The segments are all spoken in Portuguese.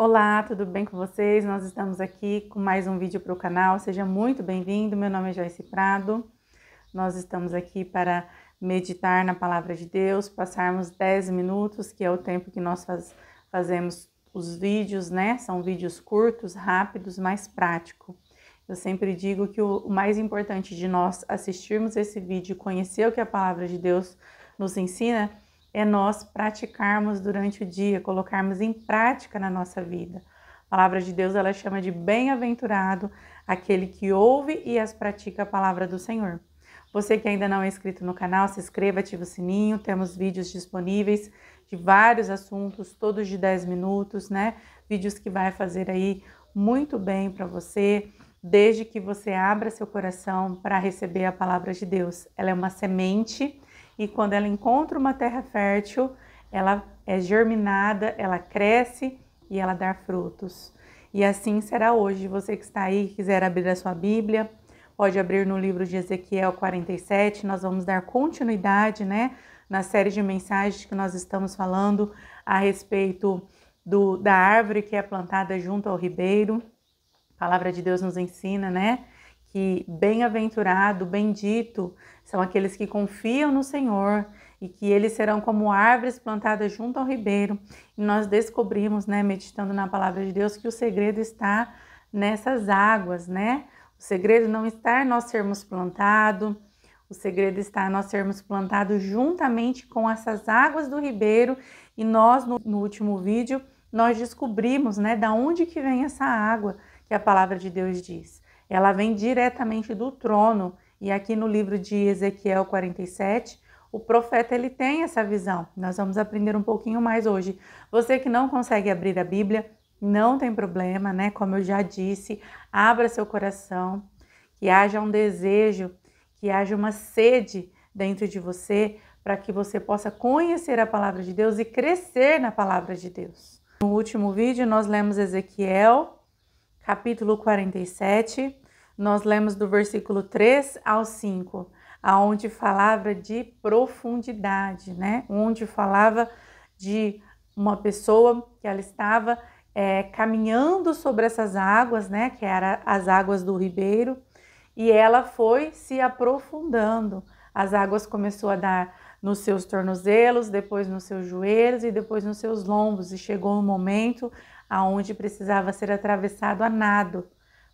Olá, tudo bem com vocês? Nós estamos aqui com mais um vídeo para o canal. Seja muito bem-vindo. Meu nome é Joyce Prado. Nós estamos aqui para meditar na Palavra de Deus, passarmos 10 minutos, que é o tempo que nós fazemos os vídeos, né? São vídeos curtos, rápidos, mais práticos. Eu sempre digo que o mais importante de nós assistirmos esse vídeo e conhecer o que a Palavra de Deus nos ensina é nós praticarmos durante o dia, colocarmos em prática na nossa vida. A palavra de Deus, ela chama de bem-aventurado aquele que ouve e as pratica a palavra do Senhor. Você que ainda não é inscrito no canal, se inscreva, ative o sininho, temos vídeos disponíveis de vários assuntos, todos de 10 minutos, né? Vídeos que vai fazer aí muito bem para você, desde que você abra seu coração para receber a palavra de Deus. Ela é uma semente e quando ela encontra uma terra fértil, ela é germinada, ela cresce e ela dá frutos. E assim será hoje. Você que está aí, quiser abrir a sua Bíblia, pode abrir no livro de Ezequiel 47. Nós vamos dar continuidade, né, na série de mensagens que nós estamos falando a respeito da árvore que é plantada junto ao ribeiro. A palavra de Deus nos ensina, né, que bem-aventurado, bendito são aqueles que confiam no Senhor e que eles serão como árvores plantadas junto ao ribeiro. E nós descobrimos, né, meditando na palavra de Deus, que o segredo está nessas águas, né? O segredo não está em nós sermos plantados, o segredo está em nós sermos plantados juntamente com essas águas do ribeiro. E nós, no último vídeo, nós descobrimos, né, da onde que vem essa água que a palavra de Deus diz. Ela vem diretamente do trono. E aqui no livro de Ezequiel 47, o profeta ele tem essa visão. Nós vamos aprender um pouquinho mais hoje. Você que não consegue abrir a Bíblia, não tem problema, né? Como eu já disse, abra seu coração, que haja um desejo, que haja uma sede dentro de você, para que você possa conhecer a palavra de Deus e crescer na palavra de Deus. No último vídeo, nós lemos Ezequiel, capítulo 47, nós lemos do versículo 3 ao 5, aonde falava de profundidade, né? Onde falava de uma pessoa que ela estava caminhando sobre essas águas, né? Que eram as águas do ribeiro, e ela foi se aprofundando. As águas começou a dar nos seus tornozelos, depois nos seus joelhos e depois nos seus lombos, e chegou um momento aonde precisava ser atravessado a nado.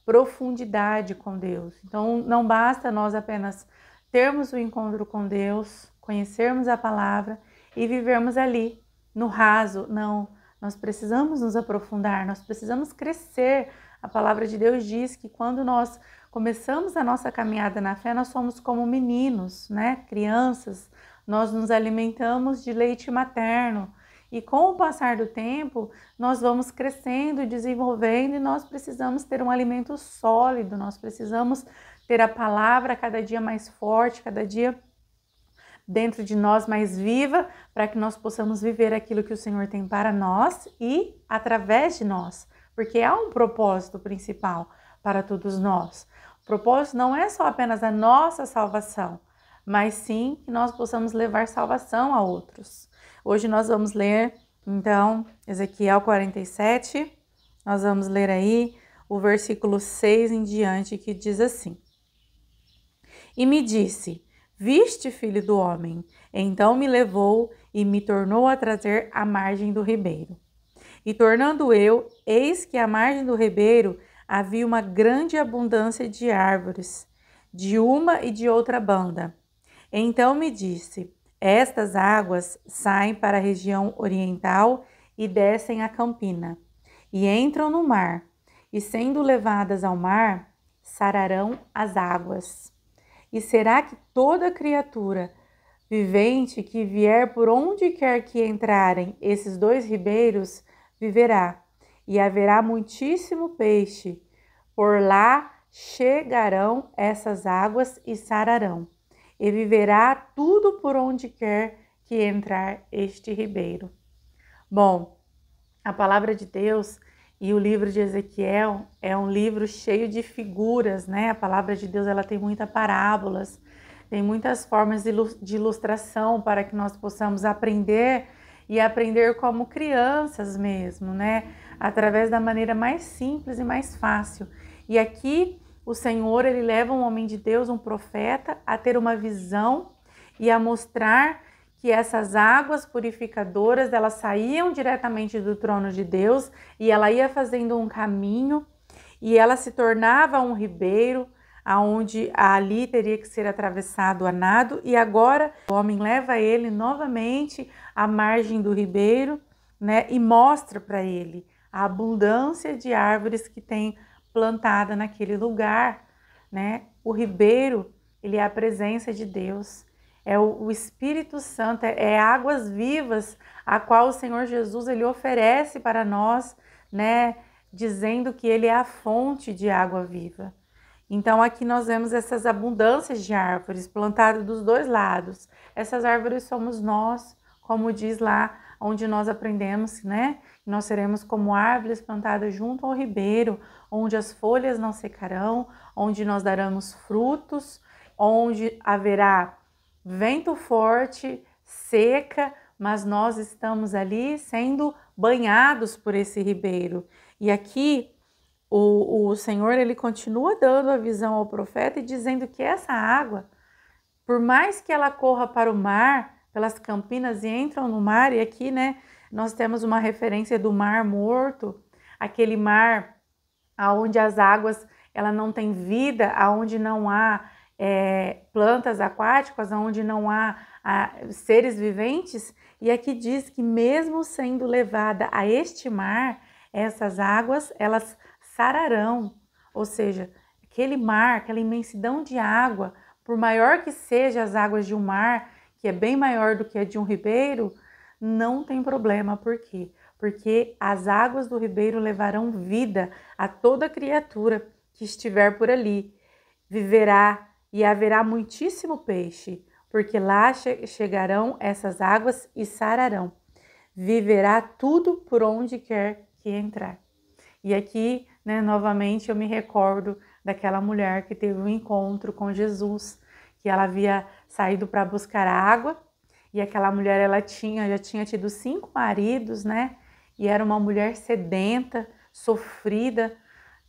Profundidade com Deus. Então, não basta nós apenas termos o encontro com Deus, conhecermos a palavra e vivermos ali, no raso. Não, nós precisamos nos aprofundar, nós precisamos crescer. A palavra de Deus diz que quando nós começamos a nossa caminhada na fé, nós somos como meninos, né? Crianças, nós nos alimentamos de leite materno. E com o passar do tempo, nós vamos crescendo e desenvolvendo e nós precisamos ter um alimento sólido, nós precisamos ter a palavra cada dia mais forte, cada dia dentro de nós mais viva, para que nós possamos viver aquilo que o Senhor tem para nós e através de nós, porque há um propósito principal para todos nós. O propósito não é só apenas a nossa salvação, mas sim que nós possamos levar salvação a outros. Hoje nós vamos ler, então, Ezequiel 47, nós vamos ler aí o versículo 6 em diante, que diz assim: E me disse, viste, filho do homem? Então me levou e me tornou a trazer à margem do ribeiro. E tornando eu, eis que à margem do ribeiro havia uma grande abundância de árvores, de uma e de outra banda. Então me disse, estas águas saem para a região oriental e descem a campina, e entram no mar, e sendo levadas ao mar, sararão as águas. E será que toda criatura vivente que vier por onde quer que entrarem esses dois ribeiros, viverá, e haverá muitíssimo peixe. Por lá chegarão essas águas e sararão. E viverá tudo por onde quer que entrar este ribeiro. Bom, a palavra de Deus e o livro de Ezequiel é um livro cheio de figuras, né? A palavra de Deus ela tem muitas parábolas, tem muitas formas de ilustração para que nós possamos aprender e aprender como crianças mesmo, né? Através da maneira mais simples e mais fácil. E aqui o Senhor, ele leva um homem de Deus, um profeta, a ter uma visão e a mostrar que essas águas purificadoras, elas saíam diretamente do trono de Deus e ela ia fazendo um caminho e ela se tornava um ribeiro, aonde ali teria que ser atravessado a nado, e agora o homem leva ele novamente à margem do ribeiro, né, e mostra para ele a abundância de árvores que tem plantada naquele lugar, né? O ribeiro, ele é a presença de Deus, é o Espírito Santo, é águas vivas, a qual o Senhor Jesus ele oferece para nós, né? Dizendo que ele é a fonte de água viva. Então aqui nós vemos essas abundâncias de árvores plantadas dos dois lados. Essas árvores somos nós, como diz lá onde nós aprendemos, né? Nós seremos como árvores plantadas junto ao ribeiro, onde as folhas não secarão, onde nós daremos frutos, onde haverá vento forte, seca, mas nós estamos ali sendo banhados por esse ribeiro. E aqui o Senhor, ele continua dando a visão ao profeta e dizendo que essa água, por mais que ela corra para o mar, pelas campinas e entram no mar, e aqui, né, nós temos uma referência do Mar Morto, aquele mar onde as águas, ela não tem vida, aonde não há plantas aquáticas, onde não há seres viventes, e aqui diz que mesmo sendo levada a este mar, essas águas, elas sararão, ou seja, aquele mar, aquela imensidão de água, por maior que sejam as águas de um mar, que é bem maior do que a de um ribeiro, não tem problema. Por quê? Porque as águas do ribeiro levarão vida a toda criatura que estiver por ali. Viverá e haverá muitíssimo peixe, porque lá chegarão essas águas e sararão. Viverá tudo por onde quer que entrar. E aqui, né, novamente eu me recordo daquela mulher que teve um encontro com Jesus, que ela havia saído para buscar água, e aquela mulher ela já tinha tido 5 maridos, né? E era uma mulher sedenta, sofrida,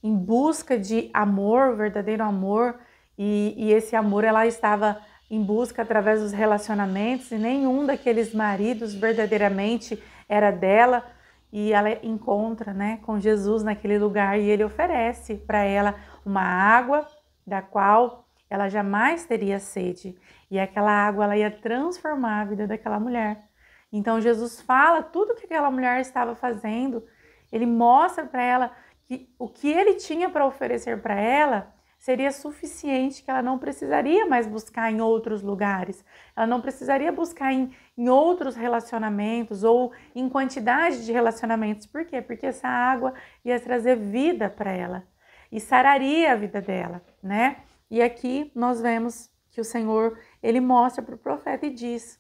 em busca de amor, verdadeiro amor, e esse amor ela estava em busca através dos relacionamentos, e nenhum daqueles maridos verdadeiramente era dela. E ela encontra, né, com Jesus naquele lugar e ele oferece para ela uma água da qual ela jamais teria sede. E aquela água ela ia transformar a vida daquela mulher. Então Jesus fala tudo que aquela mulher estava fazendo, ele mostra para ela que o que ele tinha para oferecer para ela seria suficiente, que ela não precisaria mais buscar em outros lugares, ela não precisaria buscar em outros relacionamentos ou em quantidade de relacionamentos. Por quê? Porque essa água ia trazer vida para ela e sararia a vida dela, né? E aqui nós vemos que o Senhor, ele mostra para o profeta e diz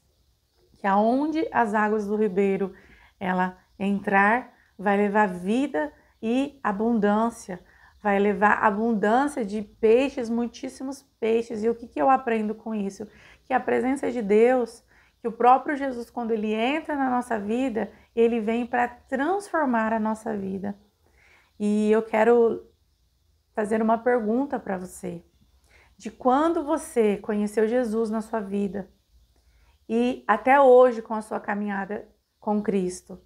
que aonde as águas do ribeiro ela entrar, vai levar vida e abundância, vai levar abundância de peixes, muitíssimos peixes. E o que eu aprendo com isso? Que a presença de Deus, que o próprio Jesus, quando ele entra na nossa vida, ele vem para transformar a nossa vida. E eu quero fazer uma pergunta para você. De quando você conheceu Jesus na sua vida e até hoje com a sua caminhada com Cristo,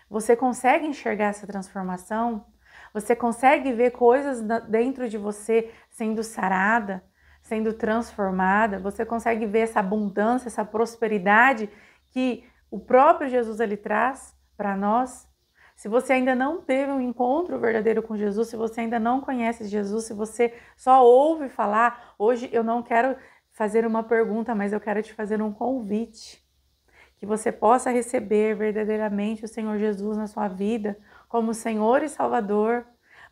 você consegue enxergar essa transformação? Você consegue ver coisas dentro de você sendo sarada, sendo transformada? Você consegue ver essa abundância, essa prosperidade que o próprio Jesus ele traz para nós? Se você ainda não teve um encontro verdadeiro com Jesus, se você ainda não conhece Jesus, se você só ouve falar, hoje eu não quero fazer uma pergunta, mas eu quero te fazer um convite. Que você possa receber verdadeiramente o Senhor Jesus na sua vida como Senhor e Salvador,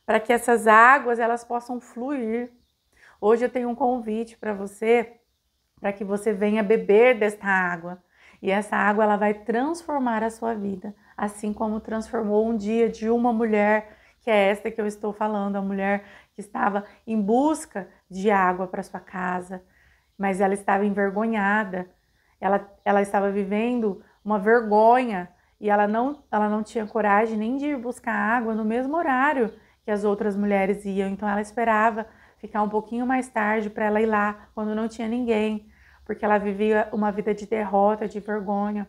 para que essas águas elas possam fluir. Hoje eu tenho um convite para você, para que você venha beber desta água. E essa água ela vai transformar a sua vida, assim como transformou um dia de uma mulher, que é esta que eu estou falando, a mulher que estava em busca de água para sua casa, mas ela estava envergonhada, ela estava vivendo uma vergonha, e ela não tinha coragem nem de ir buscar água no mesmo horário que as outras mulheres iam. Então ela esperava ficar um pouquinho mais tarde para ela ir lá quando não tinha ninguém, porque ela vivia uma vida de derrota, de vergonha.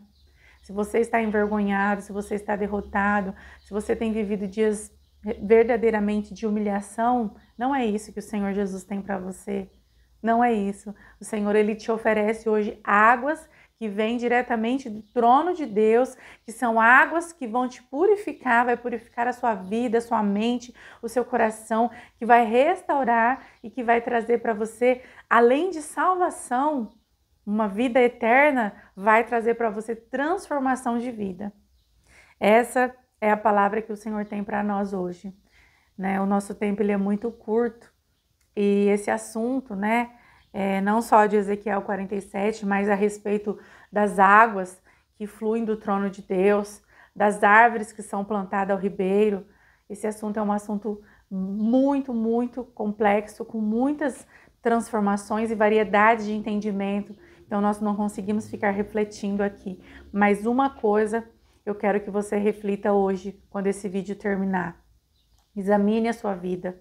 Se você está envergonhado, se você está derrotado, se você tem vivido dias verdadeiramente de humilhação, não é isso que o Senhor Jesus tem para você. Não é isso. O Senhor, Ele te oferece hoje águas que vêm diretamente do trono de Deus, que são águas que vão te purificar, vai purificar a sua vida, a sua mente, o seu coração, que vai restaurar e que vai trazer para você, além de salvação, uma vida eterna, vai trazer para você transformação de vida. Essa é a palavra que o Senhor tem para nós hoje, né? O nosso tempo ele é muito curto e esse assunto, né, não só de Ezequiel 47, mas a respeito das águas que fluem do trono de Deus, das árvores que são plantadas ao ribeiro. Esse assunto é um assunto muito, muito complexo, com muitas transformações e variedades de entendimento. Então, nós não conseguimos ficar refletindo aqui. Mas uma coisa eu quero que você reflita hoje, quando esse vídeo terminar. Examine a sua vida.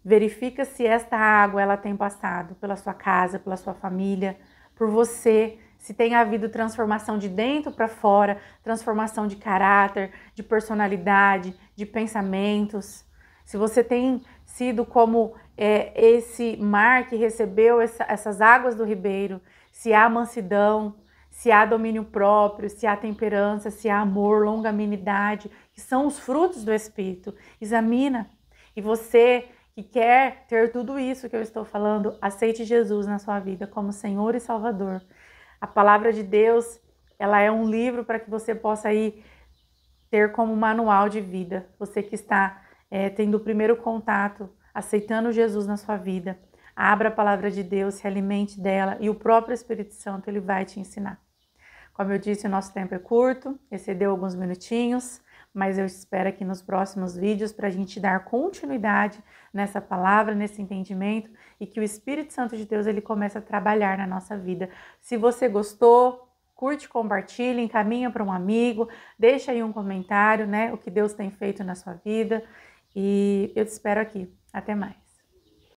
Verifica se esta água ela tem passado pela sua casa, pela sua família, por você, se tem havido transformação de dentro para fora, transformação de caráter, de personalidade, de pensamentos. Se você tem sido como esse mar que recebeu essas águas do ribeiro, se há mansidão, se há domínio próprio, se há temperança, se há amor, longanimidade, que são os frutos do Espírito. Examina. E você que quer ter tudo isso que eu estou falando, aceite Jesus na sua vida como Senhor e Salvador. A palavra de Deus, ela é um livro para que você possa aí ter como manual de vida. Você que está tendo o primeiro contato, aceitando Jesus na sua vida, abra a palavra de Deus, se alimente dela e o próprio Espírito Santo, ele vai te ensinar. Como eu disse, o nosso tempo é curto, excedeu alguns minutinhos, mas eu espero aqui nos próximos vídeos para a gente dar continuidade nessa palavra, nesse entendimento e que o Espírito Santo de Deus ele comece a trabalhar na nossa vida. Se você gostou, curte, compartilha, encaminha para um amigo, deixa aí um comentário, né, o que Deus tem feito na sua vida e eu te espero aqui. Até mais.